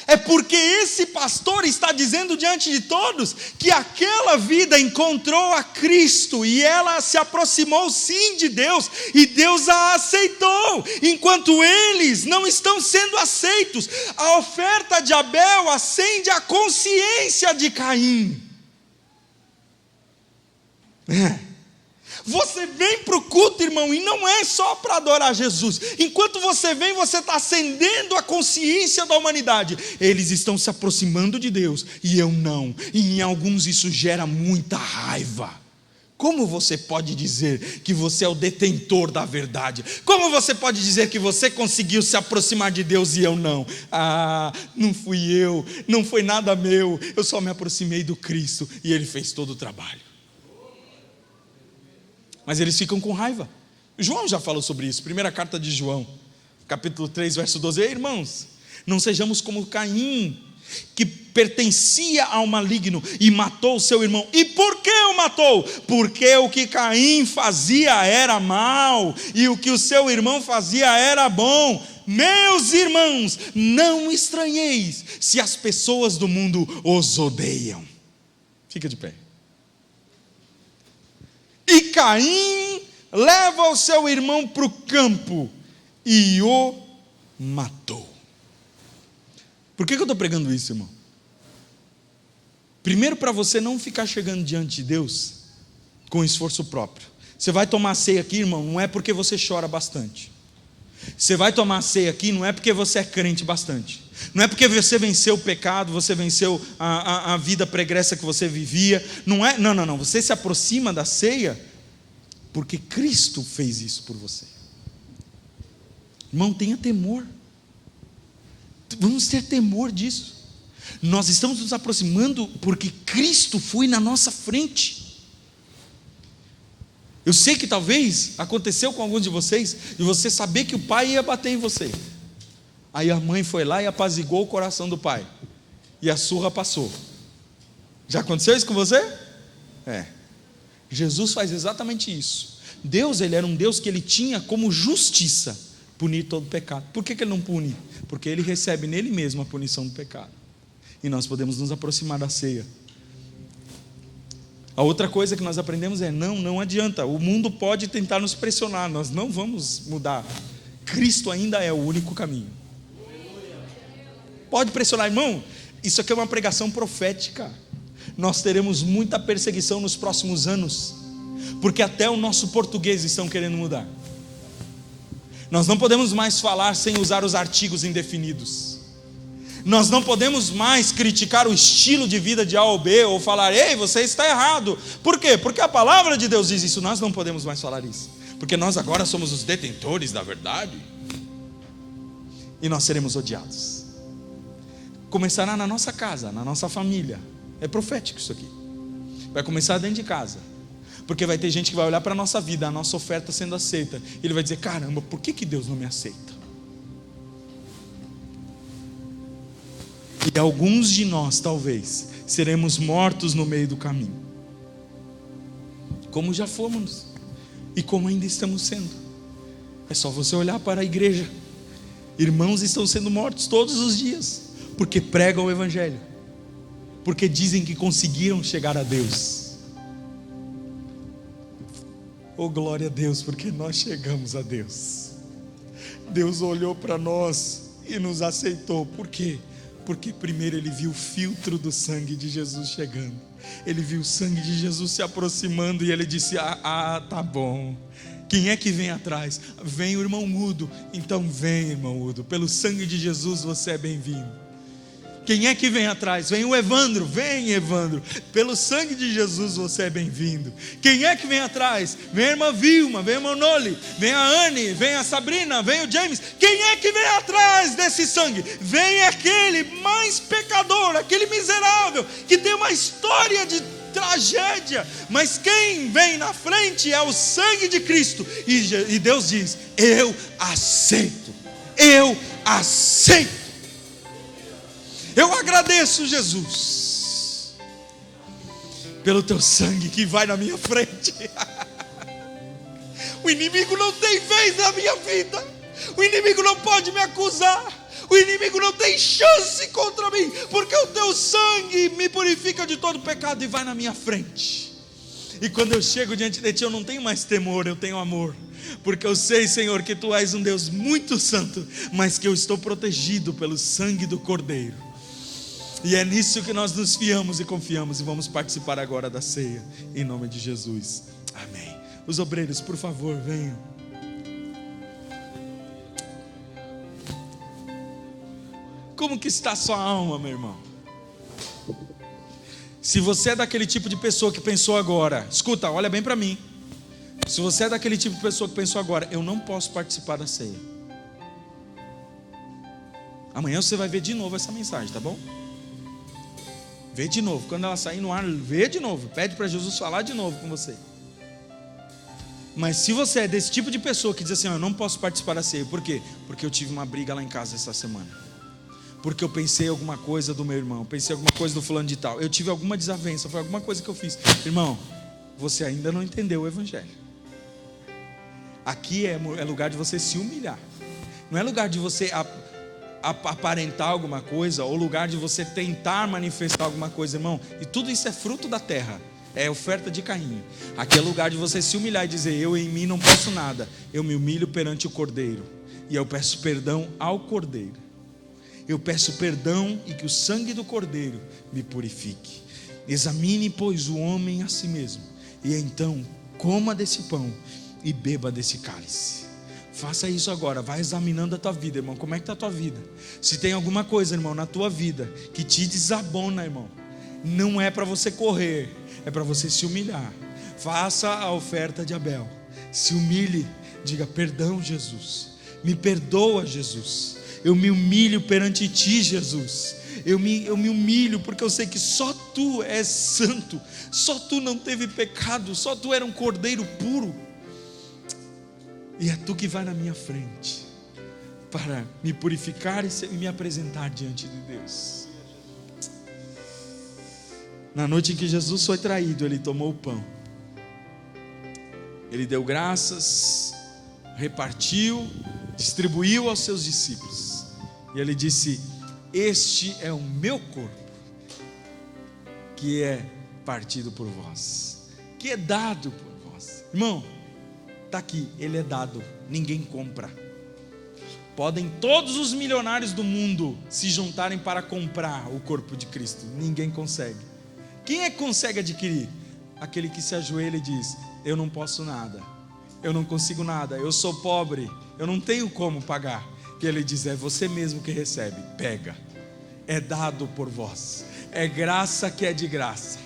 É porque esse pastor está dizendo diante de todos que aquela vida encontrou a Cristo e ela se aproximou sim de Deus e Deus a aceitou, enquanto eles não estão sendo aceitos. A oferta de Abel acende a consciência de Caim. Você vem para o culto, irmão, e não é só para adorar Jesus. Enquanto você vem, você está acendendo a consciência da humanidade. Eles estão se aproximando de Deus e eu não. E em alguns isso gera muita raiva. Como você pode dizer que você é o detentor da verdade? Como você pode dizer que você conseguiu se aproximar de Deus e eu não? Não fui eu, não foi nada meu, eu só me aproximei do Cristo e Ele fez todo o trabalho. Mas eles ficam com raiva. João já falou sobre isso, primeira carta de João, capítulo 3, verso 12. Ei, irmãos, não sejamos como Caim, que pertencia ao maligno e matou o seu irmão. E por que o matou? Porque o que Caim fazia era mal, e o que o seu irmão fazia era bom. Meus irmãos, não estranheis se as pessoas do mundo os odeiam. Fica de pé. E Caim leva o seu irmão para o campo e o matou. Por que eu estou pregando isso, irmão? Primeiro, para você não ficar chegando diante de Deus com esforço próprio. Você vai tomar ceia aqui, irmão, não é porque você chora bastante. Você vai tomar ceia aqui, não é porque você é crente bastante. Não é porque você venceu o pecado, você venceu a vida pregressa que você vivia. Não. Você se aproxima da ceia porque Cristo fez isso por você. Irmão, tenha temor. Vamos ter temor disso. Nós estamos nos aproximando porque Cristo foi na nossa frente. Eu sei que talvez aconteceu com alguns de vocês, e você saber que o pai ia bater em você. Aí a mãe foi lá e apaziguou o coração do pai, e a surra passou. Já aconteceu isso com você? Jesus faz exatamente isso. Deus, Ele era um Deus que Ele tinha como justiça punir todo pecado. Por que Ele não pune? Porque Ele recebe nele mesmo a punição do pecado. e nós podemos nos aproximar da ceia. A outra coisa que nós aprendemos é: não adianta, o mundo pode tentar nos pressionar, nós não vamos mudar. Cristo ainda é o único caminho. Pode pressionar, irmão, isso aqui é uma pregação profética. Nós teremos muita perseguição nos próximos anos, porque até o nosso português estão querendo mudar. Nós não podemos mais falar sem usar os artigos indefinidos. Nós não podemos mais criticar o estilo de vida de A ou B, ou falar: ei, você está errado. Por quê? Porque a palavra de Deus diz isso. Nós não podemos mais falar isso, porque nós agora somos os detentores da verdade, e nós seremos odiados. Começará na nossa casa, na nossa família. É profético isso aqui. Vai começar dentro de casa, porque vai ter gente que vai olhar para a nossa vida, a nossa oferta sendo aceita, e ele vai dizer: caramba, por que Deus não me aceita? E alguns de nós, talvez, seremos mortos no meio do caminho, como já fomos, e como ainda estamos sendo. É só você olhar para a igreja. Irmãos estão sendo mortos todos os dias, porque pregam o evangelho, porque dizem que conseguiram chegar a Deus. Oh, glória a Deus, porque nós chegamos a Deus. Deus olhou para nós e nos aceitou. Por quê? Porque primeiro Ele viu o filtro do sangue de Jesus chegando. Ele viu o sangue de Jesus se aproximando, e Ele disse: tá bom. Quem é que vem atrás? Vem o irmão Udo. Então vem, irmão Udo, pelo sangue de Jesus você é bem-vindo. Quem é que vem atrás? Vem o Evandro. Vem, Evandro, pelo sangue de Jesus você é bem-vindo. Quem é que vem atrás? Vem a irmã Vilma, vem a irmã Noli, vem a Anne, vem a Sabrina, vem o James. Quem é que vem atrás desse sangue? Vem aquele mais pecador, aquele miserável, que tem uma história de tragédia, mas quem vem na frente é o sangue de Cristo. E Deus diz: eu aceito, eu aceito. Eu agradeço, Jesus, pelo teu sangue que vai na minha frente. O inimigo não tem vez na minha vida. O inimigo não pode me acusar. O inimigo não tem chance contra mim, porque o teu sangue me purifica de todo pecado e vai na minha frente. E quando eu chego diante de ti, eu não tenho mais temor, eu tenho amor, porque eu sei, Senhor, que tu és um Deus muito santo, mas que eu estou protegido pelo sangue do Cordeiro. E é nisso que nós nos fiamos e confiamos, e vamos participar agora da ceia, em nome de Jesus, amém. Os obreiros, por favor, venham. Como que está a sua alma, meu irmão? Se você é daquele tipo de pessoa que pensou agora, escuta, olha bem para mim. Se você é daquele tipo de pessoa que pensou agora: eu não posso participar da ceia, amanhã você vai ver de novo essa mensagem, tá bom? Vê de novo, quando ela sair no ar, vê de novo, pede para Jesus falar de novo com você. Mas se você é desse tipo de pessoa que diz assim: eu não posso participar da ceia, por quê? Porque eu tive uma briga lá em casa essa semana, porque eu pensei alguma coisa do meu irmão, pensei alguma coisa do fulano de tal, eu tive alguma desavença, foi alguma coisa que eu fiz. Irmão, você ainda não entendeu o evangelho. Aqui é lugar de você se humilhar, não é lugar de você aparentar alguma coisa, ou lugar de você tentar manifestar alguma coisa, irmão. E tudo isso é fruto da terra, é oferta de Caim. Aqui é lugar de você se humilhar e dizer: eu em mim não posso nada, eu me humilho perante o Cordeiro, e eu peço perdão ao Cordeiro. Eu peço perdão, e que o sangue do Cordeiro me purifique. Examine, pois, o homem a si mesmo, e então coma desse pão e beba desse cálice. Faça isso agora, vai examinando a tua vida, irmão. Como é que está a tua vida? Se tem alguma coisa, irmão, na tua vida que te desabona, irmão, não é para você correr, é para você se humilhar. Faça a oferta de Abel, se humilhe, diga: perdão, Jesus, me perdoa, Jesus, eu me humilho perante ti, Jesus. Eu me humilho porque eu sei que só tu és santo, só tu não teve pecado, só tu era um cordeiro puro. E é tu que vai na minha frente para me purificar e me apresentar diante de Deus. Na noite em que Jesus foi traído, ele tomou o pão, ele deu graças, repartiu, distribuiu aos seus discípulos, e ele disse: este é o meu corpo, que é partido por vós, que é dado por vós. Irmão, está aqui, ele é dado, ninguém compra. Podem todos os milionários do mundo se juntarem para comprar o corpo de Cristo, ninguém consegue. Quem é que consegue adquirir? Aquele que se ajoelha e diz: eu não posso nada, eu não consigo nada, eu sou pobre, eu não tenho como pagar. E ele diz: é você mesmo que recebe, pega, é dado por vós, é graça que é de graça,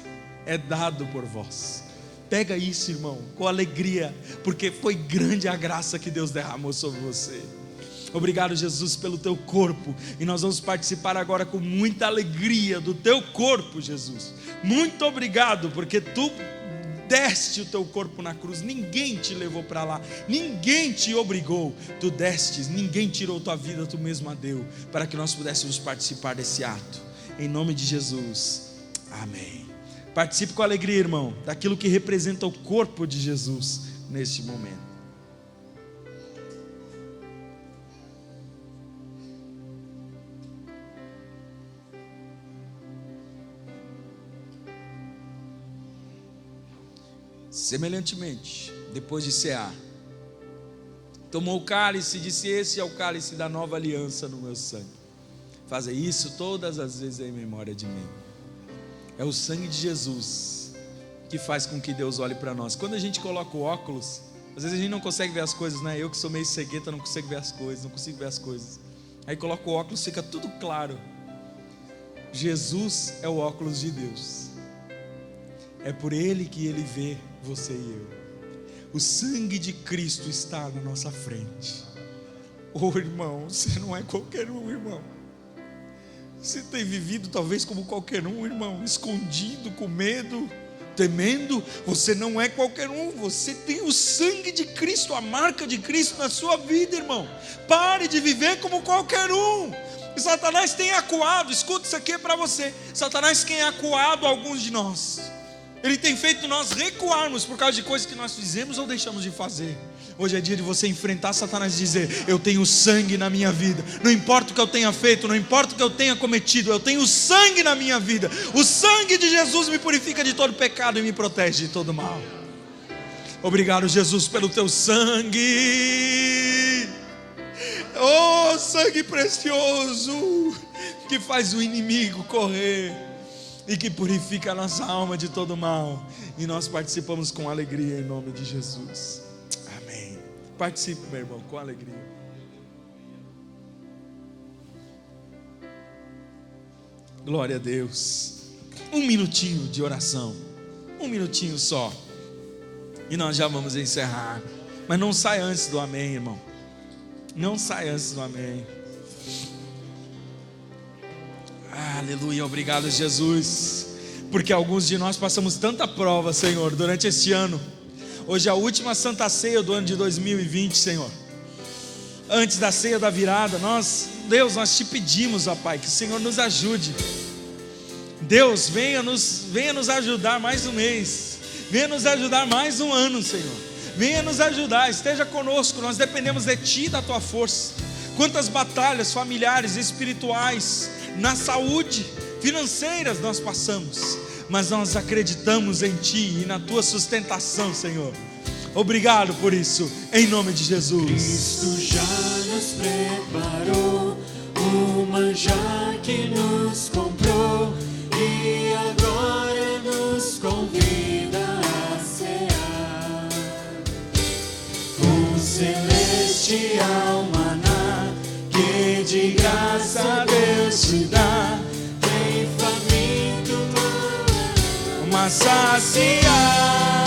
é dado por vós. Pega isso, irmão, com alegria, porque foi grande a graça que Deus derramou sobre você. Obrigado, Jesus, pelo teu corpo, e nós vamos participar agora com muita alegria do teu corpo, Jesus. Muito obrigado, porque tu deste o teu corpo na cruz, ninguém te levou para lá, ninguém te obrigou, tu destes, ninguém tirou tua vida, tu mesmo a deu, para que nós pudéssemos participar desse ato, em nome de Jesus, amém. Participe com alegria, irmão, daquilo que representa o corpo de Jesus neste momento. Semelhantemente, depois de cear, tomou o cálice e disse: esse é o cálice da nova aliança no meu sangue. Fazei isso todas as vezes em memória de mim. É o sangue de Jesus que faz com que Deus olhe para nós. Quando a gente coloca o óculos, às vezes a gente não consegue ver as coisas, né? Eu que sou meio cegueta não consigo ver as coisas, Aí coloca o óculos, fica tudo claro. Jesus é o óculos de Deus. É por Ele que Ele vê você e eu. O sangue de Cristo está na nossa frente. Irmão, você não é qualquer um, irmão. Você tem vivido talvez como qualquer um, irmão, escondido, com medo, temendo. Você não é qualquer um. Você tem o sangue de Cristo, a marca de Cristo na sua vida, irmão. Pare de viver como qualquer um. E Satanás tem acuado, escuta, isso aqui é para você. Satanás tem acuado alguns de nós. Ele tem feito nós recuarmos por causa de coisas que nós fizemos ou deixamos de fazer. Hoje é dia de você enfrentar Satanás e dizer: eu tenho sangue na minha vida. Não importa o que eu tenha feito, não importa o que eu tenha cometido, eu tenho sangue na minha vida. O sangue de Jesus me purifica de todo pecado e me protege de todo mal. Obrigado, Jesus, pelo teu sangue. Oh, sangue precioso, que faz o inimigo correr e que purifica a nossa alma de todo mal. E nós participamos com alegria em nome de Jesus. Amém. Participe, meu irmão, com alegria. Glória a Deus. Um minutinho de oração, um minutinho só, e nós já vamos encerrar. Mas não sai antes do amém, irmão. Não sai antes do amém. Aleluia, obrigado, Jesus, porque alguns de nós passamos tanta prova, Senhor, durante este ano. Hoje é a última Santa Ceia do ano de 2020, Senhor. Antes da ceia da virada, Deus, nós te pedimos, ó Pai, que o Senhor nos ajude. Deus, venha nos ajudar mais um mês, venha nos ajudar mais um ano, Senhor. Venha nos ajudar, esteja conosco, nós dependemos de Ti, da Tua força. Quantas batalhas familiares, espirituais, na saúde, financeiras nós passamos, mas nós acreditamos em Ti e na Tua sustentação, Senhor. Obrigado por isso, em nome de Jesus. Cristo já nos preparou o manjar que nos comprou e agora nos convida a cear. O celestial maná que de graça Deus te dá, vem faminto mas saciar.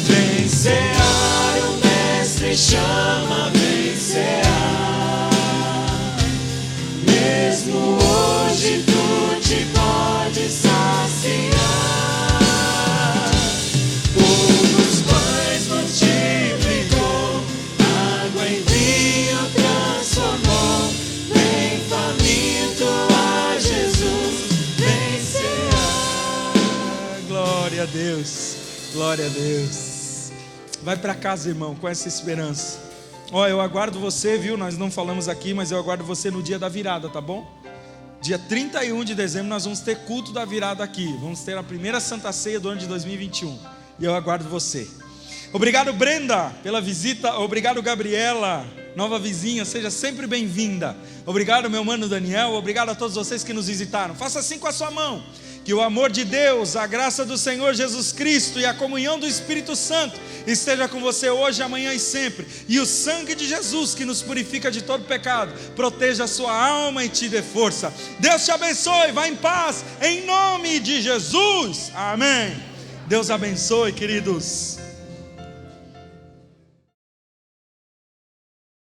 Vem cear, o mestre chama, vem cear. Mesmo hoje tu te pode saciar. Poucos pães multiplicou, água em vinho transformou. Vem faminto a Jesus, vem cear. Glória a Deus, glória a Deus. Vai para casa, irmão, com essa esperança. Eu aguardo você, viu? Nós não falamos aqui, mas eu aguardo você no dia da virada, tá bom? Dia 31 de dezembro nós vamos ter culto da virada aqui. Vamos ter a primeira Santa Ceia do ano de 2021. E eu aguardo você. Obrigado, Brenda, pela visita. Obrigado, Gabriela, nova vizinha. Seja sempre bem-vinda. Obrigado, meu mano Daniel. Obrigado a todos vocês que nos visitaram. Faça assim com a sua mão. Que o amor de Deus, a graça do Senhor Jesus Cristo e a comunhão do Espírito Santo esteja com você hoje, amanhã e sempre. E o sangue de Jesus, que nos purifica de todo pecado, proteja a sua alma e te dê força. Deus te abençoe, vá em paz, em nome de Jesus. Amém. Deus abençoe, queridos.